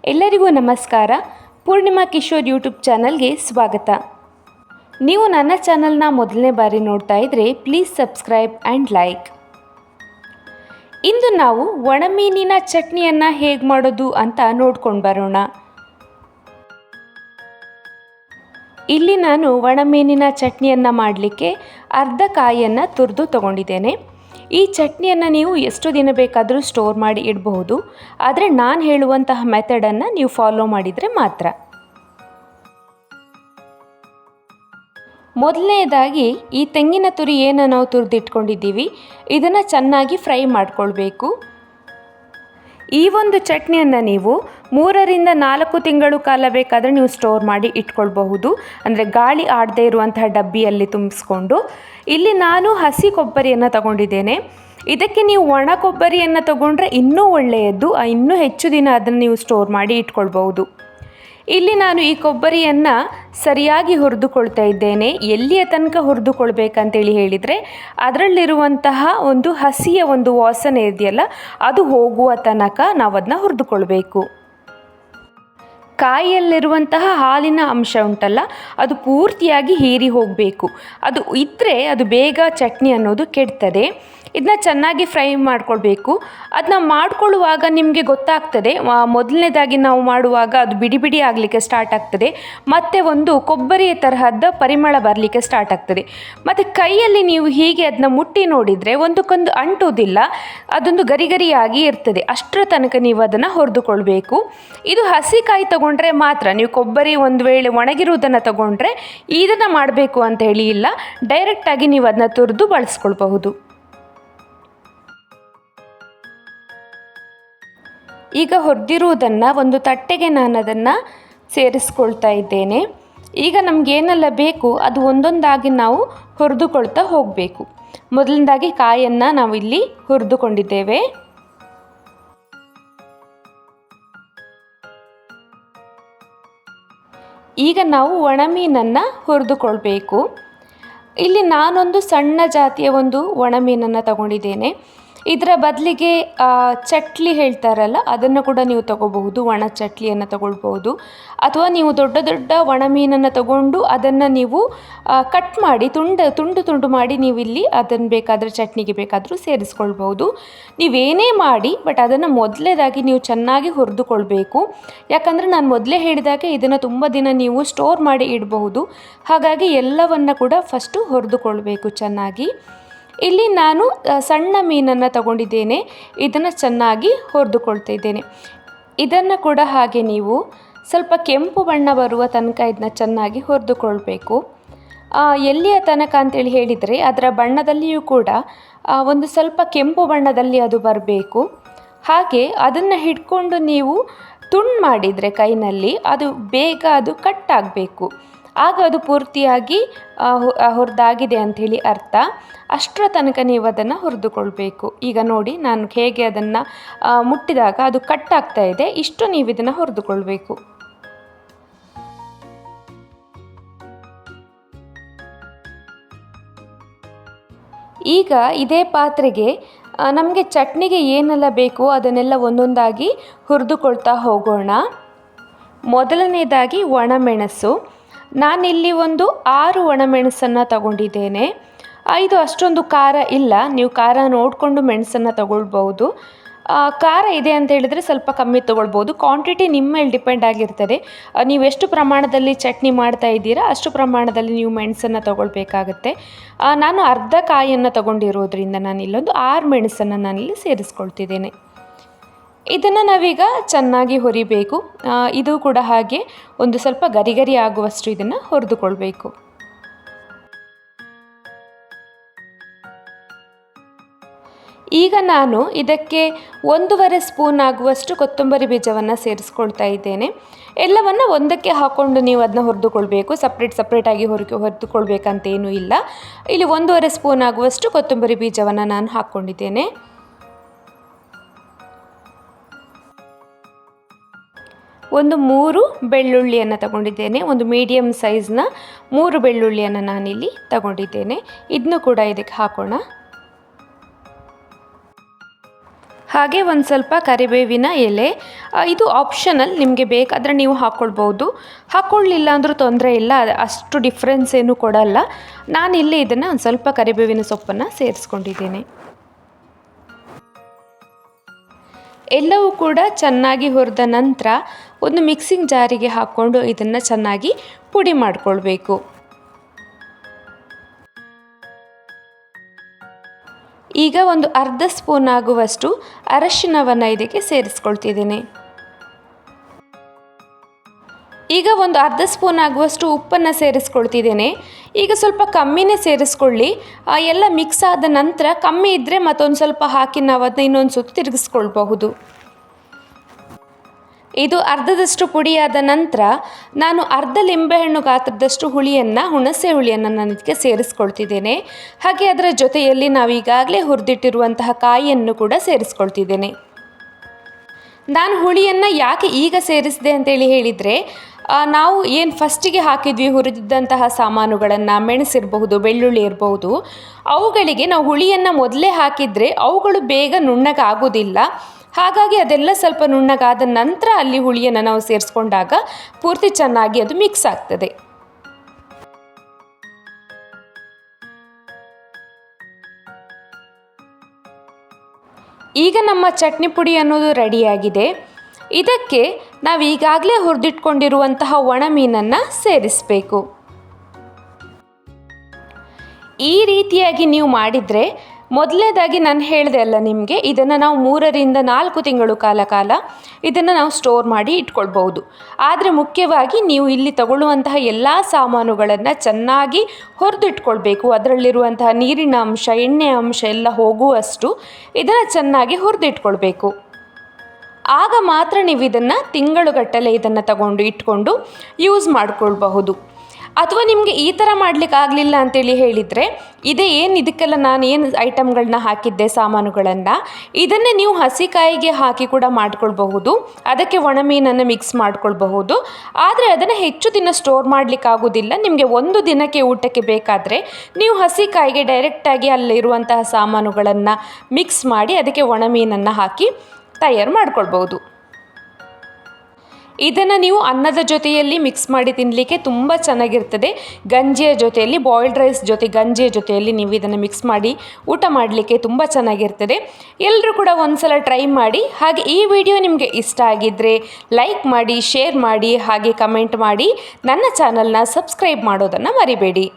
ಎಲ್ಲರಿಗೂ ನಮಸ್ಕಾರ. ಪೂರ್ಣಿಮಾ ಕಿಶೋರ್ ಯೂಟ್ಯೂಬ್ ಚಾನಲ್ಗೆ ಸ್ವಾಗತ. ನೀವು ನನ್ನ ಚಾನಲ್ನ ಮೊದಲನೇ ಬಾರಿ ನೋಡ್ತಾ ಇದ್ದರೆ ಪ್ಲೀಸ್ ಸಬ್ಸ್ಕ್ರೈಬ್ ಆ್ಯಂಡ್ ಲೈಕ್. ಇಂದು ನಾವು ಒಣಮೀನಿನ ಚಟ್ನಿಯನ್ನು ಹೇಗೆ ಮಾಡೋದು ಅಂತ ನೋಡ್ಕೊಂಡು ಬರೋಣ. ಇಲ್ಲಿ ನಾನು ಒಣಮೀನಿನ ಚಟ್ನಿಯನ್ನು ಮಾಡಲಿಕ್ಕೆ ಅರ್ಧ ಕಾಯಿಯನ್ನು ತುರಿದು ತಗೊಂಡಿದ್ದೇನೆ. ಈ ಚಟ್ನಿಯನ್ನು ನೀವು ಎಷ್ಟು ದಿನ ಬೇಕಾದರೂ ಸ್ಟೋರ್ ಮಾಡಿ ಇಡಬಹುದು. ಆದರೆ ನಾನು ಹೇಳುವಂತಹ ಮೆಥಡನ್ನು ನೀವು ಫಾಲೋ ಮಾಡಿದರೆ ಮಾತ್ರ. ಮೊದಲನೇದಾಗಿ ಈ ತೆಂಗಿನ ತುರಿ ಏನು ನಾವು ತುರಿದಿಟ್ಕೊಂಡಿದ್ದೀವಿ ಇದನ್ನು ಚೆನ್ನಾಗಿ ಫ್ರೈ ಮಾಡಿಕೊಳ್ಬೇಕು. ಈ ಒಂದು ಚಟ್ನಿಯನ್ನು ನೀವು 3ರಿಂದ 4 ತಿಂಗಳು ಕಾಲ ಬೇಕಾದರೆ ನೀವು ಸ್ಟೋರ್ ಮಾಡಿ ಇಟ್ಕೊಳ್ಬಹುದು. ಅಂದರೆ ಗಾಳಿ ಆಡದೇ ಇರುವಂತಹ ಡಬ್ಬಿಯಲ್ಲಿ ತುಂಬಿಸ್ಕೊಂಡು. ಇಲ್ಲಿ ನಾನು ಹಸಿ ಕೊಬ್ಬರಿಯನ್ನು ತಗೊಂಡಿದ್ದೇನೆ. ಇದಕ್ಕೆ ನೀವು ಒಣ ಕೊಬ್ಬರಿಯನ್ನು ತಗೊಂಡ್ರೆ ಇನ್ನೂ ಒಳ್ಳೆಯದು. ಇನ್ನೂ ಹೆಚ್ಚು ದಿನ ಅದನ್ನು ನೀವು ಸ್ಟೋರ್ ಮಾಡಿ ಇಟ್ಕೊಳ್ಬಹುದು. ಇಲ್ಲಿ ನಾನು ಈ ಕೊಬ್ಬರಿಯನ್ನು ಸರಿಯಾಗಿ ಹುರಿದುಕೊಳ್ತಾ ಇದ್ದೇನೆ. ಎಲ್ಲಿಯ ತನಕ ಹುರಿದುಕೊಳ್ಬೇಕಂತೇಳಿ ಹೇಳಿದರೆ ಅದರಲ್ಲಿರುವಂತಹ ಒಂದು ಹಸಿಯ ಒಂದು ವಾಸನೆ ಇದೆಯಲ್ಲ ಅದು ಹೋಗುವ ತನಕ ನಾವು ಅದನ್ನ ಹುರಿದುಕೊಳ್ಬೇಕು. ಕಾಯಿಯಲ್ಲಿರುವಂತಹ ಹಾಲಿನ ಅಂಶ ಉಂಟಲ್ಲ ಅದು ಪೂರ್ತಿಯಾಗಿ ಹೀರಿ ಹೋಗಬೇಕು. ಅದು ಇದ್ದರೆ ಅದು ಬೇಗ ಚಟ್ನಿ ಅನ್ನೋದು ಕೆಡ್ತದೆ. ಇದನ್ನ ಚೆನ್ನಾಗಿ ಫ್ರೈ ಮಾಡ್ಕೊಳ್ಬೇಕು. ಅದನ್ನ ಮಾಡ್ಕೊಳ್ಳುವಾಗ ನಿಮಗೆ ಗೊತ್ತಾಗ್ತದೆ, ಮೊದಲನೇದಾಗಿ ನಾವು ಮಾಡುವಾಗ ಅದು ಬಿಡಿ ಬಿಡಿ ಆಗಲಿಕ್ಕೆ ಸ್ಟಾರ್ಟ್ ಆಗ್ತದೆ. ಮತ್ತು ಒಂದು ಕೊಬ್ಬರಿಯ ತರಹದ ಪರಿಮಳ ಬರಲಿಕ್ಕೆ ಸ್ಟಾರ್ಟ್ ಆಗ್ತದೆ. ಮತ್ತು ಕೈಯಲ್ಲಿ ನೀವು ಹೀಗೆ ಅದನ್ನ ಮುಟ್ಟಿ ನೋಡಿದರೆ ಒಂದಕ್ಕೊಂದು ಅಂಟುವುದಿಲ್ಲ, ಅದೊಂದು ಗರಿ ಗರಿಯಾಗಿ ಇರ್ತದೆ. ಅಷ್ಟರ ತನಕ ನೀವು ಅದನ್ನು ಹುರಿದುಕೊಳ್ಬೇಕು. ಇದು ಹಸಿ ಕಾಯಿ ತಗೊಂಡ್ರೆ ಮಾತ್ರ. ನೀವು ಕೊಬ್ಬರಿ ಒಂದು ವೇಳೆ ಒಣಗಿರುವುದನ್ನು ತಗೊಂಡ್ರೆ ಇದನ್ನು ಮಾಡಬೇಕು ಅಂತ ಹೇಳಿ ಇಲ್ಲ, ಡೈರೆಕ್ಟಾಗಿ ನೀವು ಅದನ್ನ ತುರಿದು ಬಳಸ್ಕೊಳ್ಬಹುದು. ಈಗ ಹುರಿದಿರುವುದನ್ನು ಒಂದು ತಟ್ಟೆಗೆ ನಾನು ಅದನ್ನು ಸೇರಿಸ್ಕೊಳ್ತಾ ಇದ್ದೇನೆ. ಈಗ ನಮಗೇನೆಲ್ಲ ಬೇಕು ಅದು ಒಂದೊಂದಾಗಿ ನಾವು ಹುರಿದುಕೊಳ್ತಾ ಹೋಗಬೇಕು. ಮೊದಲನೇದಾಗಿ ಕಾಯನ್ನು ನಾವು ಇಲ್ಲಿ ಹುರಿದುಕೊಂಡಿದ್ದೇವೆ. ಈಗ ನಾವು ಒಣಮೀನನ್ನು ಹುರಿದುಕೊಳ್ಬೇಕು. ಇಲ್ಲಿ ನಾನೊಂದು ಸಣ್ಣ ಜಾತಿಯ ಒಂದು ಒಣಮೀನನ್ನು ತಗೊಂಡಿದ್ದೇನೆ. ಇದರ ಬದಲಿಗೆ ಚಟ್ಲಿ ಹೇಳ್ತಾರಲ್ಲ ಅದನ್ನು ಕೂಡ ನೀವು ತಗೋಬಹುದು. ಒಣ ಚಟ್ಲಿಯನ್ನು ತಗೊಳ್ಬಹುದು. ಅಥವಾ ನೀವು ದೊಡ್ಡ ದೊಡ್ಡ ಒಣಮೀನನ್ನು ತಗೊಂಡು ಅದನ್ನು ನೀವು ಕಟ್ ಮಾಡಿ ತುಂಡು ಮಾಡಿ ನೀವು ಇಲ್ಲಿ ಅದನ್ನು ಬೇಕಾದರೆ ಚಟ್ನಿಗೆ ಬೇಕಾದರೂ ಸೇರಿಸ್ಕೊಳ್ಬಹುದು. ನೀವೇನೇ ಮಾಡಿ ಬಟ್ ಅದನ್ನು ಮೊದಲೇದಾಗಿ ನೀವು ಚೆನ್ನಾಗಿ ಹುರಿದುಕೊಳ್ಬೇಕು. ಯಾಕಂದರೆ ನಾನು ಮೊದಲೇ ಹೇಳಿದಾಗೆ ಇದನ್ನು ತುಂಬ ದಿನ ನೀವು ಸ್ಟೋರ್ ಮಾಡಿ ಇಡಬಹುದು. ಹಾಗಾಗಿ ಎಲ್ಲವನ್ನು ಕೂಡ ಫಸ್ಟು ಹುರಿದುಕೊಳ್ಬೇಕು ಚೆನ್ನಾಗಿ. ಇಲ್ಲಿ ನಾನು ಸಣ್ಣ ಮೀನನ್ನು ತಗೊಂಡಿದ್ದೇನೆ. ಇದನ್ನು ಚೆನ್ನಾಗಿ ಹುರಿದುಕೊಳ್ತಾ ಇದ್ದೇನೆ. ಇದನ್ನು ಕೂಡ ಹಾಗೆ ನೀವು ಸ್ವಲ್ಪ ಕೆಂಪು ಬಣ್ಣ ಬರುವ ತನಕ ಇದನ್ನ ಚೆನ್ನಾಗಿ ಹುರಿದುಕೊಳ್ಬೇಕು. ಎಲ್ಲಿಯ ತನಕ ಅಂತೇಳಿ ಹೇಳಿದರೆ ಅದರ ಬಣ್ಣದಲ್ಲಿಯೂ ಕೂಡ ಒಂದು ಸ್ವಲ್ಪ ಕೆಂಪು ಬಣ್ಣದಲ್ಲಿ ಅದು ಬರಬೇಕು. ಹಾಗೆ ಅದನ್ನು ಹಿಡ್ಕೊಂಡು ನೀವು ತುಂಡು ಮಾಡಿದರೆ ಕೈನಲ್ಲಿ ಅದು ಬೇಗ ಅದು ಕಟ್ ಆಗಬೇಕು. ಆಗ ಅದು ಪೂರ್ತಿಯಾಗಿ ಹುರಿದಾಗಿದೆ ಅಂಥೇಳಿ ಅರ್ಥ. ಅಷ್ಟರ ತನಕ ನೀವು ಅದನ್ನು ಹುರಿದುಕೊಳ್ಬೇಕು. ಈಗ ನೋಡಿ ನಾನು ಹೇಗೆ ಅದನ್ನು ಮುಟ್ಟಿದಾಗ ಅದು ಕಟ್ ಆಗ್ತಾ ಇದೆ. ಇಷ್ಟು ನೀವು ಇದನ್ನು ಹುರಿದುಕೊಳ್ಬೇಕು. ಈಗ ಇದೇ ಪಾತ್ರೆಗೆ ನಮಗೆ ಚಟ್ನಿಗೆ ಏನೆಲ್ಲ ಬೇಕು ಅದನ್ನೆಲ್ಲ ಒಂದೊಂದಾಗಿ ಹುರಿದುಕೊಳ್ತಾ ಹೋಗೋಣ. ಮೊದಲನೇದಾಗಿ ಒಣಮೆಣಸು. ನಾನಿಲ್ಲಿ ಒಂದು 6 ಒಣಮೆಣಸನ್ನು ತಗೊಂಡಿದ್ದೇನೆ. ಇದು ಅಷ್ಟೊಂದು ಖಾರ ಇಲ್ಲ, ನೀವು ಖಾರ ನೋಡಿಕೊಂಡು ಮೆಣಸನ್ನು ತಗೊಳ್ಬೋದು. ಖಾರ ಇದೆ ಅಂತ ಹೇಳಿದರೆ ಸ್ವಲ್ಪ ಕಮ್ಮಿ ತೊಗೊಳ್ಬೋದು. ಕ್ವಾಂಟಿಟಿ ನಿಮ್ಮ ಮೇಲೆ ಡಿಪೆಂಡ್ ಆಗಿರ್ತದೆ. ನೀವು ಎಷ್ಟು ಪ್ರಮಾಣದಲ್ಲಿ ಚಟ್ನಿ ಮಾಡ್ತಾ ಇದ್ದೀರಾ ಅಷ್ಟು ಪ್ರಮಾಣದಲ್ಲಿ ನೀವು ಮೆಣಸನ್ನು ತಗೊಳ್ಬೇಕಾಗತ್ತೆ. ನಾನು ಅರ್ಧ ಕಾಯಿಯನ್ನು ತಗೊಂಡಿರೋದ್ರಿಂದ ನಾನು ಇಲ್ಲೊಂದು 6 ಮೆಣಸನ್ನು ನಾನಿಲ್ಲಿ ಸೇರಿಸ್ಕೊಳ್ತಿದ್ದೇನೆ. ಇದನ್ನು ನಾವೀಗ ಚೆನ್ನಾಗಿ ಹುರಿಬೇಕು. ಇದು ಕೂಡ ಹಾಗೆ ಒಂದು ಸ್ವಲ್ಪ ಗರಿ ಗರಿ ಆಗುವಷ್ಟು ಇದನ್ನು ಹುರಿದುಕೊಳ್ಬೇಕು. ಈಗ ನಾನು ಇದಕ್ಕೆ 1.5 ಸ್ಪೂನ್ ಆಗುವಷ್ಟು ಕೊತ್ತಂಬರಿ ಬೀಜವನ್ನು ಸೇರಿಸ್ಕೊಳ್ತಾ ಇದ್ದೇನೆ. ಎಲ್ಲವನ್ನು ಒಂದಕ್ಕೆ ಹಾಕ್ಕೊಂಡು ನೀವು ಅದನ್ನ ಹುರಿದುಕೊಳ್ಬೇಕು. ಸಪ್ರೇಟಾಗಿ ಹುರಿದುಕೊಳ್ಬೇಕಂತೇನೂ ಇಲ್ಲ. ಇಲ್ಲಿ 1.5 ಸ್ಪೂನ್ ಆಗುವಷ್ಟು ಕೊತ್ತಂಬರಿ ಬೀಜವನ್ನು ನಾನು ಹಾಕ್ಕೊಂಡಿದ್ದೇನೆ. ಒಂದು 3 ಬೆಳ್ಳುಳ್ಳಿಯನ್ನು ತಗೊಂಡಿದ್ದೇನೆ. ಒಂದು ಮೀಡಿಯಮ್ ಸೈಜ್ನ 3 ಬೆಳ್ಳುಳ್ಳಿಯನ್ನು ನಾನಿಲ್ಲಿ ತಗೊಂಡಿದ್ದೇನೆ. ಇದನ್ನು ಕೂಡ ಇದಕ್ಕೆ ಹಾಕೋಣ. ಹಾಗೆ ಒಂದು ಸ್ವಲ್ಪ ಕರಿಬೇವಿನ ಎಲೆ. ಇದು ಆಪ್ಷನಲ್, ನಿಮಗೆ ಬೇಕಾದರೆ ನೀವು ಹಾಕ್ಕೊಳ್ಬೋದು, ಹಾಕ್ಕೊಳ್ಳಿಲ್ಲ ಅಂದರೂ ತೊಂದರೆ ಇಲ್ಲ, ಅಷ್ಟು ಡಿಫ್ರೆನ್ಸ್ ಏನು ಕೊಡಲ್ಲ. ನಾನಿಲ್ಲಿ ಇದನ್ನು ಒಂದು ಸ್ವಲ್ಪ ಕರಿಬೇವಿನ ಸೊಪ್ಪನ್ನು ಸೇರಿಸ್ಕೊಂಡಿದ್ದೇನೆ. ಎಲ್ಲವೂ ಕೂಡ ಚೆನ್ನಾಗಿ ಹುರಿದ ನಂತರ ಒಂದು ಮಿಕ್ಸಿಂಗ್ ಜಾರಿಗೆ ಹಾಕ್ಕೊಂಡು ಇದನ್ನು ಚೆನ್ನಾಗಿ ಪುಡಿ ಮಾಡಿಕೊಳ್ಬೇಕು. ಈಗ ಒಂದು ಅರ್ಧ ಸ್ಪೂನ್ ಆಗುವಷ್ಟು ಅರಶಿನವನ್ನು ಇದಕ್ಕೆ ಸೇರಿಸ್ಕೊಳ್ತಿದ್ದೇನೆ. ಈಗ ಒಂದು ಅರ್ಧ ಸ್ಪೂನ್ ಆಗುವಷ್ಟು ಉಪ್ಪನ್ನು ಸೇರಿಸ್ಕೊಳ್ತಿದ್ದೇನೆ. ಈಗ ಸ್ವಲ್ಪ ಕಮ್ಮಿನೇ ಸೇರಿಸ್ಕೊಳ್ಳಿ. ಎಲ್ಲ ಮಿಕ್ಸ್ ಆದ ನಂತರ ಕಮ್ಮಿ ಇದ್ದರೆ ಮತ್ತೊಂದು ಸ್ವಲ್ಪ ಹಾಕಿ ನಾವು ಅದನ್ನ ಇನ್ನೊಂದು ಸುತ್ತು ತಿರುಗಿಸ್ಕೊಳ್ಬಹುದು. ಇದು ಅರ್ಧದಷ್ಟು ಪುಡಿಯಾದ ನಂತರ ನಾನು ಅರ್ಧ ಲಿಂಬೆಹಣ್ಣು ಗಾತ್ರದಷ್ಟು ಹುಣಸೆ ಹುಳಿಯನ್ನು ನಾನು ಇದಕ್ಕೆ ಸೇರಿಸ್ಕೊಳ್ತಿದ್ದೇನೆ. ಹಾಗೆ ಅದರ ಜೊತೆಯಲ್ಲಿ ನಾವು ಈಗಾಗಲೇ ಹುರಿದಿಟ್ಟಿರುವಂತಹ ಕಾಯಿಯನ್ನು ಕೂಡ ಸೇರಿಸ್ಕೊಳ್ತಿದ್ದೇನೆ. ನಾನು ಹುಳಿಯನ್ನು ಯಾಕೆ ಈಗ ಸೇರಿಸಿದೆ ಅಂತೇಳಿ ಹೇಳಿದರೆ, ನಾವು ಏನು ಫಸ್ಟಿಗೆ ಹಾಕಿದ್ವಿ ಹುರಿದಿದ್ದಂತಹ ಸಾಮಾನುಗಳನ್ನು, ಮೆಣಸಿರಬಹುದು, ಬೆಳ್ಳುಳ್ಳಿ ಇರಬಹುದು, ಅವುಗಳಿಗೆ ನಾವು ಹುಳಿಯನ್ನು ಮೊದಲೇ ಹಾಕಿದರೆ ಅವುಗಳು ಬೇಗ ನುಣ್ಣಗಾಗೋದಿಲ್ಲ. ಹಾಗಾಗಿ ಅದೆಲ್ಲ ಸ್ವಲ್ಪ ನುಣ್ಣಗಾದ ನಂತರ ಅಲ್ಲಿ ಹುಳಿಯನ್ನು ನಾವು ಸೇರಿಸ್ಕೊಂಡಾಗ ಪೂರ್ತಿ ಚೆನ್ನಾಗಿ ಅದು ಮಿಕ್ಸ್ ಆಗ್ತದೆ. ಈಗ ನಮ್ಮ ಚಟ್ನಿ ಪುಡಿ ಅನ್ನೋದು ರೆಡಿಯಾಗಿದೆ. ಇದಕ್ಕೆ ನಾವು ಈಗಾಗಲೇ ಹುರಿದಿಟ್ಕೊಂಡಿರುವಂತಹ ಒಣಮೀನನ್ನು ಸೇರಿಸಬೇಕು. ಈ ರೀತಿಯಾಗಿ ನೀವು ಮಾಡಿದರೆ, ಮೊದಲನೇದಾಗಿ ನಾನು ಹೇಳಿದೆ ಅಲ್ಲ ನಿಮಗೆ, ಇದನ್ನು ನಾವು 3ರಿಂದ 4 ತಿಂಗಳು ಕಾಲ ಇದನ್ನು ನಾವು ಸ್ಟೋರ್ ಮಾಡಿ ಇಟ್ಕೊಳ್ಬಹುದು. ಆದರೆ ಮುಖ್ಯವಾಗಿ ನೀವು ಇಲ್ಲಿ ತಗೊಳ್ಳುವಂತಹ ಎಲ್ಲ ಸಾಮಾನುಗಳನ್ನು ಚೆನ್ನಾಗಿ ಹುರಿದಿಟ್ಕೊಳ್ಬೇಕು. ಅದರಲ್ಲಿರುವಂತಹ ನೀರಿನ ಅಂಶ, ಎಣ್ಣೆ ಅಂಶ ಎಲ್ಲ ಹೋಗುವಷ್ಟು ಇದನ್ನು ಚೆನ್ನಾಗಿ ಹುರಿದಿಟ್ಕೊಳ್ಬೇಕು. ಆಗ ಮಾತ್ರ ನೀವು ಇದನ್ನು ತಿಂಗಳುಗಟ್ಟಲೆ ಇದನ್ನು ತಗೊಂಡು ಇಟ್ಕೊಂಡು ಯೂಸ್ ಮಾಡಿಕೊಳ್ಬಹುದು. ಅಥವಾ ನಿಮಗೆ ಈ ಥರ ಮಾಡಲಿಕ್ಕೆ ಆಗಲಿಲ್ಲ ಅಂತೇಳಿ ಹೇಳಿದರೆ, ಇದಕ್ಕೆಲ್ಲ ನಾನು ಏನು ಐಟಮ್ಗಳನ್ನ ಹಾಕಿದ್ದೆ ಸಾಮಾನುಗಳನ್ನು, ಇದನ್ನೇ ನೀವು ಹಸಿಕಾಯಿಗೆ ಹಾಕಿ ಕೂಡ ಮಾಡ್ಕೊಳ್ಬಹುದು. ಅದಕ್ಕೆ ಒಣಮೀನನ್ನು ಮಿಕ್ಸ್ ಮಾಡ್ಕೊಳ್ಬಹುದು. ಆದರೆ ಅದನ್ನು ಹೆಚ್ಚು ದಿನ ಸ್ಟೋರ್ ಮಾಡಲಿಕ್ಕಾಗೋದಿಲ್ಲ. ನಿಮಗೆ ಒಂದು ದಿನಕ್ಕೆ ಊಟಕ್ಕೆ ಬೇಕಾದರೆ ನೀವು ಹಸಿಕಾಯಿಗೆ ಡೈರೆಕ್ಟಾಗಿ ಅಲ್ಲಿರುವಂತಹ ಸಾಮಾನುಗಳನ್ನು ಮಿಕ್ಸ್ ಮಾಡಿ ಅದಕ್ಕೆ ಒಣಮೀನನ್ನು ಹಾಕಿ ತಯಾರು ಮಾಡ್ಕೊಳ್ಬಹುದು. ಇದನ್ನು ನೀವು ಅನ್ನದ ಜೊತೆಯಲ್ಲಿ ಮಿಕ್ಸ್ ಮಾಡಿ ತಿನ್ನಲಿಕ್ಕೆ ತುಂಬ ಚೆನ್ನಾಗಿರ್ತದೆ. ಗಂಜಿಯ ಜೊತೆಯಲ್ಲಿ, ಬಾಯ್ಲ್ಡ್ ರೈಸ್ ಜೊತೆ, ಗಂಜಿಯ ಜೊತೆಯಲ್ಲಿ ನೀವು ಇದನ್ನು ಮಿಕ್ಸ್ ಮಾಡಿ ಊಟ ಮಾಡಲಿಕ್ಕೆ ತುಂಬ ಚೆನ್ನಾಗಿರ್ತದೆ. ಎಲ್ಲರೂ ಕೂಡ ಒಂದ್ಸಲ ಟ್ರೈ ಮಾಡಿ. ಹಾಗೆ ಈ ವಿಡಿಯೋ ನಿಮಗೆ ಇಷ್ಟ ಆಗಿದ್ದರೆ ಲೈಕ್ ಮಾಡಿ, ಶೇರ್ ಮಾಡಿ, ಹಾಗೆ ಕಮೆಂಟ್ ಮಾಡಿ. ನನ್ನ ಚಾನಲ್ನ ಸಬ್ಸ್ಕ್ರೈಬ್ ಮಾಡೋದನ್ನು ಮರಿಬೇಡಿ.